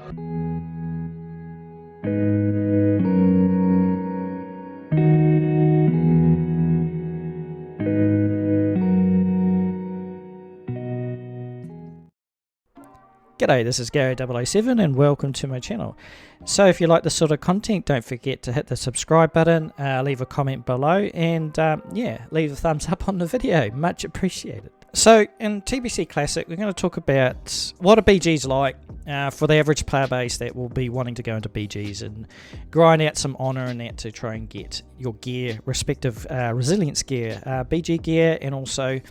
G'day, this is Gary007 and welcome to my channel. So if you like this sort of content, don't forget to hit the subscribe button, leave a comment below, and yeah, leave a thumbs up on the video. Much appreciated. So in TBC Classic, we're going to talk about what a BG's like for the average player base that will be wanting to go into BGs and grind out some honor and that to try and get your gear, respective resilience gear, BG gear, and also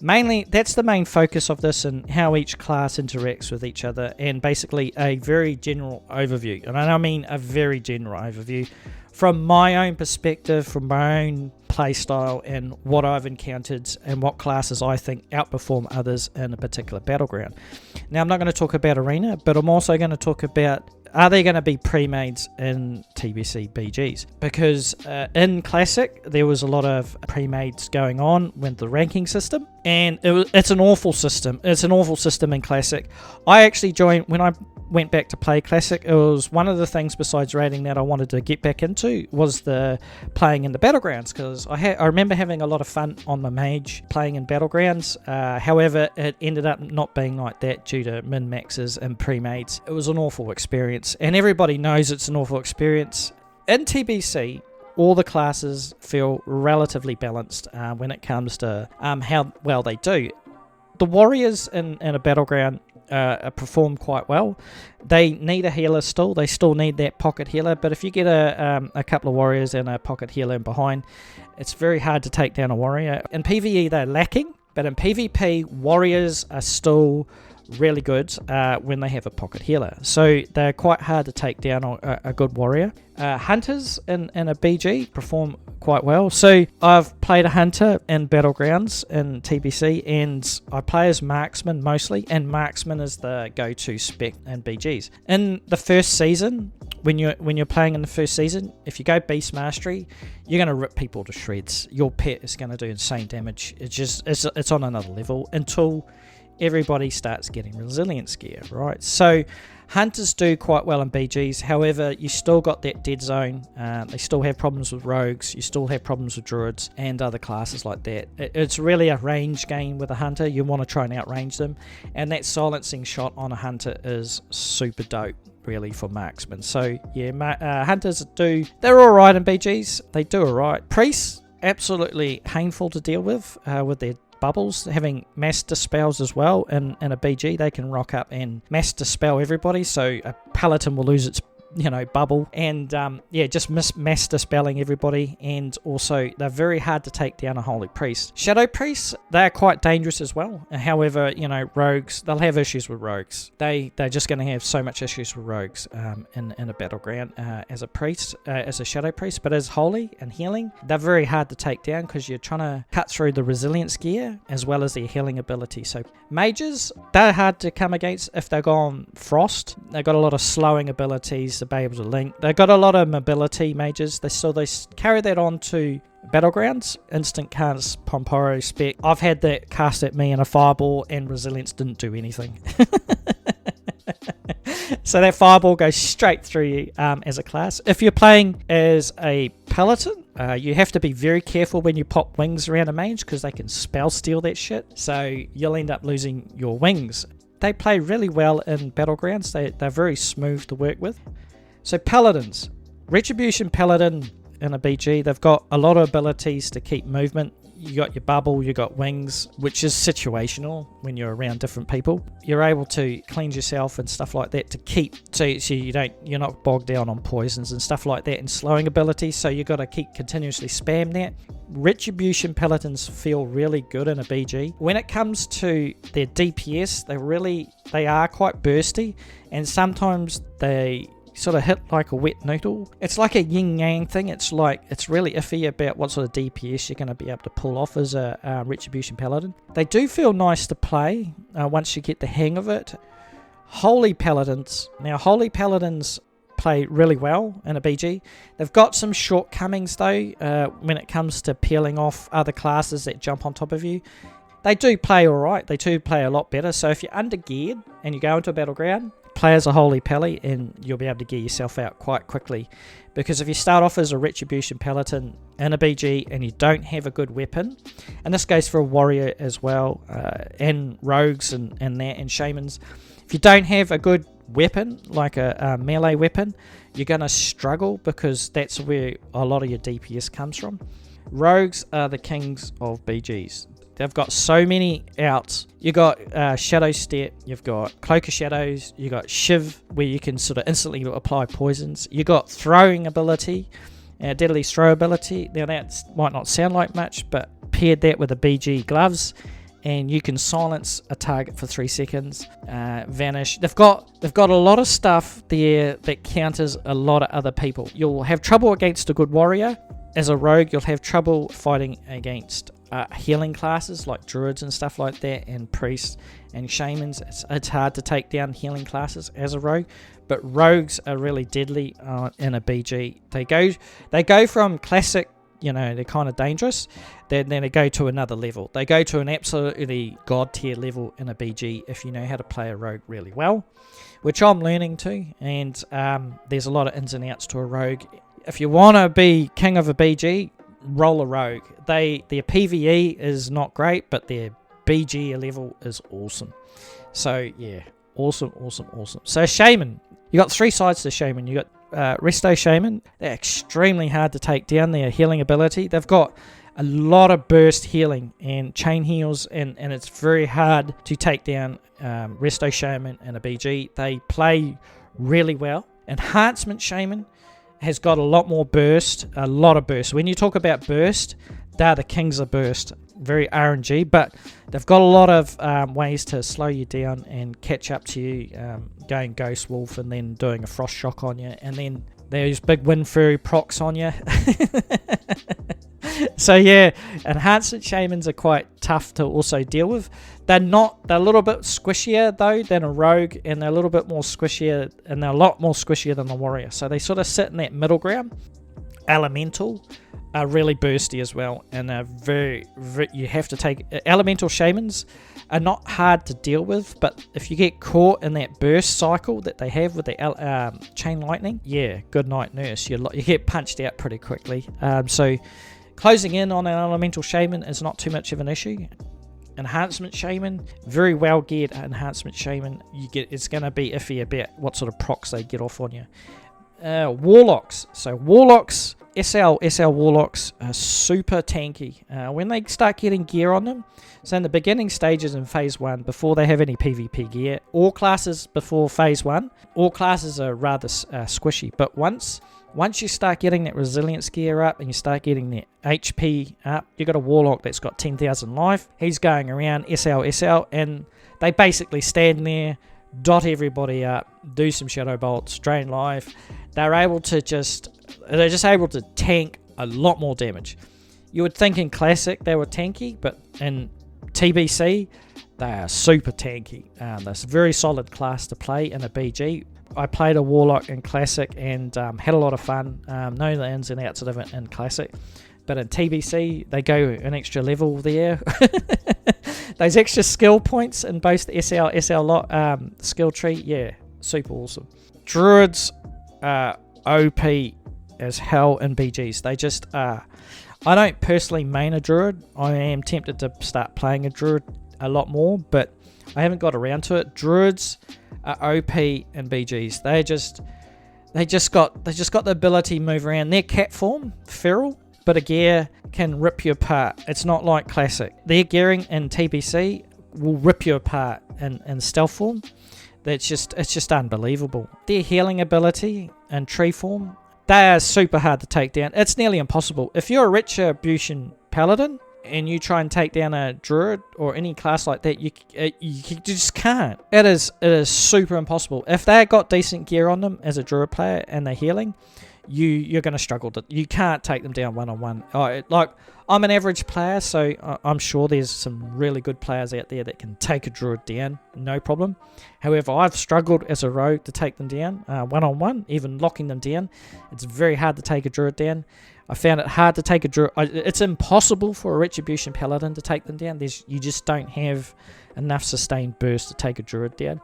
mainly that's the main focus of this and how each class interacts with each other, and basically a very general overview. And I mean a very general overview from my own perspective, from my own playstyle and what I've encountered and what classes I think outperform others in a particular battleground. Now I'm not going to talk about arena, but I'm also going to talk about, are there going to be pre-mades in TBC BGs? Because in Classic there was a lot of pre-mades going on with the ranking system, and it's an awful system. It's an awful system in Classic. I actually joined, when I went back to play Classic, it was one of the things besides raiding that I wanted to get back into was the playing in the battlegrounds, because I remember having a lot of fun on my Mage playing in battlegrounds. However, it ended up not being like that due to min-maxes and pre-mades. It was an awful experience, and everybody knows it's an awful experience. In TBC, all the classes feel relatively balanced when it comes to how well they do. The warriors in a battleground perform quite well. They need a healer still. They still need that pocket healer, but if you get a couple of warriors and a pocket healer in behind, it's very hard to take down a warrior. In PvE they're lacking, but in PvP warriors are still really good when they have a pocket healer, so they're quite hard to take down a good warrior. Hunters in a BG perform quite well. So I've played a hunter in battlegrounds in TBC, and I play as marksman mostly, and marksman is the go-to spec in BGs. In the first season, when you're playing in the first season, if you go beast mastery, you're going to rip people to shreds. Your pet is going to do insane damage. It's on another level until everybody starts getting resilience gear, right? So hunters do quite well in BGs. However, you still got that dead zone. They still have problems with rogues. You still have problems with druids and other classes like that. It's really a range game with a hunter. You want to try and outrange them, and that silencing shot on a hunter is super dope really for marksmen. So yeah, hunters they're all right in BGs. They do all right. Priests, absolutely painful to deal with their bubbles, having mass dispels as well. In a BG they can rock up and mass dispel everybody, so a Paladin will lose its bubble, and yeah, just mass dispelling everybody. And also they're very hard to take down a holy priest. Shadow priests, they're quite dangerous as well. However, rogues, they'll have issues with rogues. They're just going to have so much issues with rogues in a battleground as a priest, as a shadow priest. But as holy and healing, they're very hard to take down because you're trying to cut through the resilience gear as well as their healing ability. So mages, they're hard to come against if they're on frost. They've got a lot of slowing abilities to be able to link. They've got a lot of mobility, mages. They carry that on to battlegrounds. Instant cast Pomporo spec. I've had that cast at me in a fireball, and resilience didn't do anything. So that fireball goes straight through you as a class. If you're playing as a Paladin, you have to be very careful when you pop wings around a mage, because they can spell steal that shit. So you'll end up losing your wings. They play really well in battlegrounds. They're very smooth to work with. So Paladins, Retribution Paladin in a BG, they've got a lot of abilities to keep movement. You got your bubble, you got wings, which is situational when you're around different people. You're able to cleanse yourself and stuff like that to keep, so you're not bogged down on poisons and stuff like that, and slowing abilities. So you got to keep continuously spam that. Retribution Paladins feel really good in a BG. When it comes to their DPS, they are quite bursty, and sometimes they sort of hit like a wet noodle. It's like a yin-yang thing. It's really iffy about what sort of DPS you're going to be able to pull off as a Retribution Paladin. They do feel nice to play once you get the hang of it. Holy Paladins. Now, Holy Paladins play really well in a BG. They've got some shortcomings though when it comes to peeling off other classes that jump on top of you. They do play alright. They do play a lot better. So if you're under geared and you go into a battleground, play as a Holy Pally and you'll be able to get yourself out quite quickly. Because if you start off as a Retribution Paladin in a BG and you don't have a good weapon, and this goes for a warrior as well, and rogues and that, and shamans, if you don't have a good weapon, like a melee weapon, you're going to struggle, because that's where a lot of your DPS comes from. Rogues are the kings of BGs. They've got so many outs. You got Shadow Step, you've got Cloak of Shadows, you got Shiv, where you can sort of instantly apply poisons. You got throwing ability, Deadly Throw ability. Now that might not sound like much, but paired that with the BG gloves, and you can silence a target for 3 seconds. Vanish. They've got a lot of stuff there that counters a lot of other people. You'll have trouble against a good warrior. As a rogue, you'll have trouble fighting against healing classes like druids and stuff like that, and priests and shamans. It's hard to take down healing classes as a rogue, but rogues are really deadly in a BG. They go from classic, you know, they're kind of dangerous, then they go to another level. They go to an absolutely god tier level in a BG if you know how to play a rogue really well, which I'm learning to. And there's a lot of ins and outs to a rogue. If you want to be king of a BG, roll a rogue. Their PvE is not great, but their BG level is awesome. So yeah, awesome. So Shaman, you got 3 sides to Shaman. You got Resto Shaman. They're extremely hard to take down. Their healing ability, they've got a lot of burst healing and chain heals, and it's very hard to take down Resto Shaman and a BG. They play really well. Enhancement Shaman has got a lot more burst, a lot of burst. When you talk about burst, they're the kings of burst. Very RNG, but they've got a lot of ways to slow you down and catch up to you, going Ghost Wolf and then doing a Frost Shock on you, and then there's big Wind Fury procs on you. So yeah, Enhancement Shamans are quite tough to also deal with. They're a little bit squishier though than a rogue, and they're a little bit more squishier, and they're a lot more squishier than the warrior. So they sort of sit in that middle ground. Elemental are really bursty as well, and are very you have to take elemental shamans are not hard to deal with, but if you get caught in that burst cycle that they have with the chain lightning, yeah, good night nurse. You get punched out pretty quickly. So closing in on an elemental shaman is not too much of an issue. Enhancement Shaman, very well geared Enhancement Shaman. It's going to be iffy about what sort of procs they get off on you. Warlocks. So Warlocks, SL Warlocks are super tanky. When they start getting gear on them, so in the beginning stages in Phase 1, before they have any PvP gear, all classes before Phase 1, all classes are rather squishy. But once you start getting that resilience gear up and you start getting that HP up, you got a Warlock that's got 10,000 life. He's going around SL, and they basically stand there, dot everybody up, do some Shadow Bolts, drain life. They're just able to tank a lot more damage. You would think in Classic they were tanky, but in TBC they are super tanky. That's a very solid class to play in a BG. I played a Warlock in Classic and had a lot of fun. Know the ins and outs of it in Classic, but in TBC they go an extra level there. Those extra skill points in both the SL skill tree, yeah, super awesome. Druids are OP as hell in BGs. They just are. I don't personally main a Druid. I am tempted to start playing a Druid a lot more, but I haven't got around to it. Druids are OP in BGs. They just got the ability to move around. Their cat form, feral, but a gear can rip you apart. It's not like Classic. Their gearing in TBC will rip you apart in stealth form. It's just unbelievable. Their healing ability in tree form, they are super hard to take down. It's nearly impossible. If you're a Retribution Paladin and you try and take down a Druid or any class like that, you just can't. It is super impossible. If they got decent gear on them as a Druid player and they're healing, you're going to struggle. You can't take them down one-on-one. Like, I'm an average player, so I'm sure there's some really good players out there that can take a Druid down, no problem. However, I've struggled as a rogue to take them down one-on-one, even locking them down. It's very hard to take a Druid down. I found it hard to take a Druid. It's impossible for a Retribution Paladin to take them down. You just don't have enough sustained burst to take a Druid down.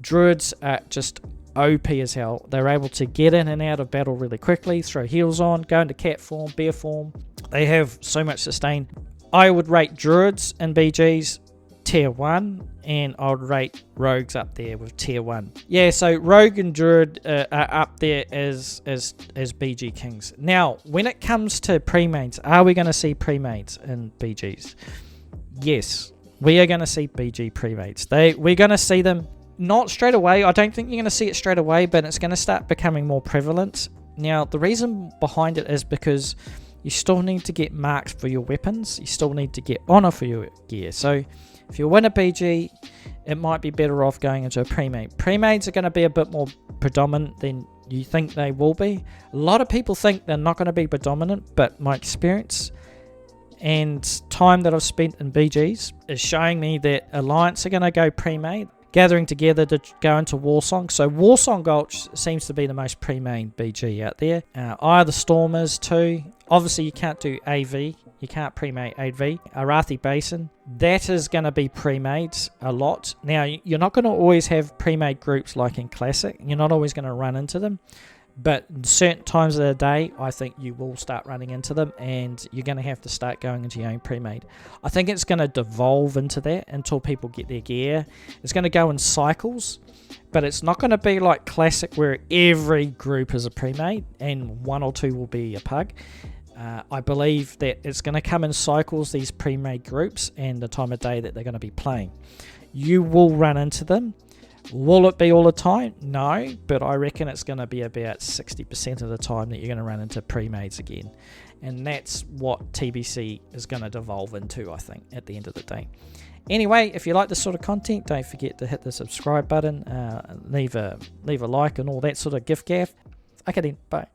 Druids are just OP as hell. They're able to get in and out of battle really quickly, throw heals on, go into cat form, bear form. They have so much sustain. I would rate Druids and BGs tier 1, and I would rate Rogues up there with tier 1. Yeah, so Rogue and Druid are up there as BG Kings. Now, when it comes to premades, are we going to see premades in BGs? Yes, we are going to see BG premades. We're going to see them not straight away. I don't think you're going to see it straight away, but it's going to start becoming more prevalent. Now, the reason behind it is because you still need to get marks for your weapons. You still need to get honor for your gear. So if you win a BG, it might be better off going into a premade. Premades are going to be a bit more predominant than you think they will be. A lot of people think they're not going to be predominant, but my experience and time that I've spent in BGs is showing me that Alliance are going to go premade, gathering together to go into Warsong. So Warsong Gulch seems to be the most pre-made BG out there. Eye of the Stormers too. Obviously you can't do AV. You can't pre-made AV. Arathi Basin. That is going to be pre-made a lot. Now you're not going to always have pre-made groups like in Classic. You're not always going to run into them. But certain times of the day, I think you will start running into them, and you're going to have to start going into your own pre-made. I think it's going to devolve into that until people get their gear. It's going to go in cycles, but it's not going to be like Classic where every group is a pre-made and one or two will be a pug. I believe that it's going to come in cycles, these pre-made groups, and the time of day that they're going to be playing. You will run into them. Will it be all the time? No, but I reckon it's going to be about 60% of the time that you're going to run into pre-mades again. And that's what TBC is going to devolve into, I think, at the end of the day. Anyway, if you like this sort of content, don't forget to hit the subscribe button, leave a like and all that sort of gift gaff. Okay then, bye.